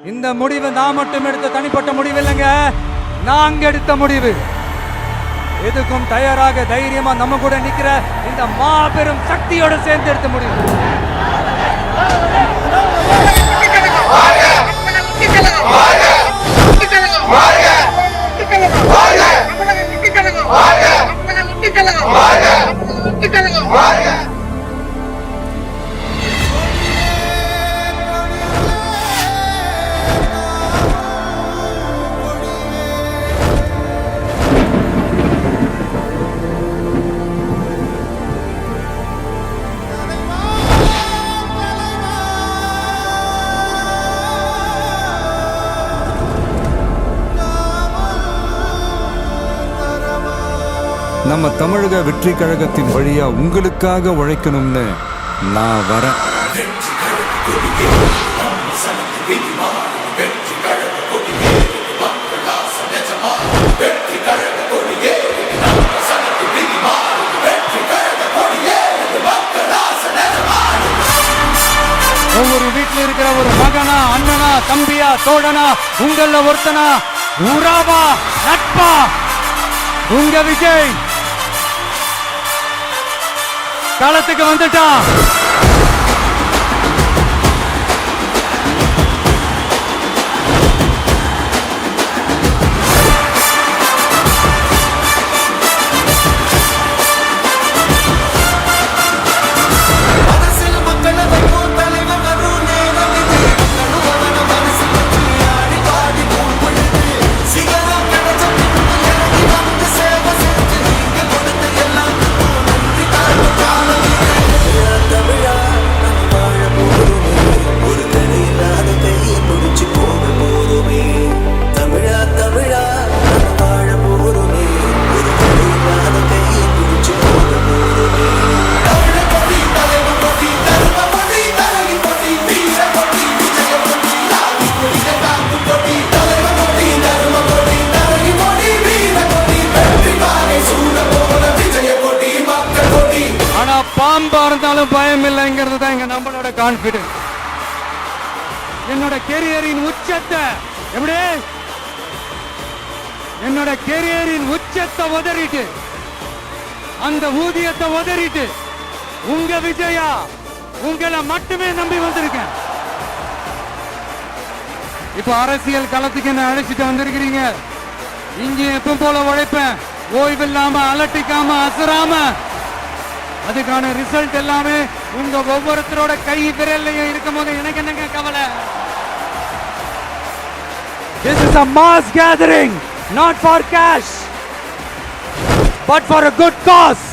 இந்த முடிவு நான் மட்டும் எடுத்த தனிப்பட்ட முடிவு இல்லைங்க, நாங்க எடுத்த முடிவு. எதுக்கும் தயாராக தைரியமா நம்ம கூட நிக்கிற இந்த மாபெரும் சக்தியோட சேர்ந்து எடுத்த முடிவு. நம்ம தமிழக வெற்றி கழகத்தின் வழியா உங்களுக்காக உழைக்கணும்னு நான் வரேன். ஒவ்வொரு வீட்டில் இருக்கிற ஒரு மகனா, அண்ணனா, தம்பியா, தோழனா, உங்கள ஒருத்தனா, உறவா, நட்பா, உங்க விஜய் களத்துக்கு வந்துட்டான். பாம்பா இருந்தாலும் பயம் இல்லைங்கிறது தான் எங்க நம்மளோட கான்பிடன்ஸ். என்னோட கெரியரின் உச்சத்தை எப்படி என்னோட கெரியரின் உச்சத்தை உதறிட்டு, அந்த ஊதியத்தை உதறிட்டு, உங்க விஜயா உங்களை மட்டுமே நம்பி வந்திருக்கேன். இப்ப அரசியல் களத்துக்கு என்ன அழைச்சிட்டு வந்திருக்கிறீங்க. இங்க எப்ப போல உழைப்பேன், ஓய்வில்லாம, அலட்டிக்காம, அசராம. அதுக்கான ரிசல்ட் எல்லாமே உங்க ஒவ்வொருத்தரோட கை விரல்லையும் இருக்கும் போது எனக்கு என்னங்க கவலை. This is a mass gathering, not for cash, but for a good cause.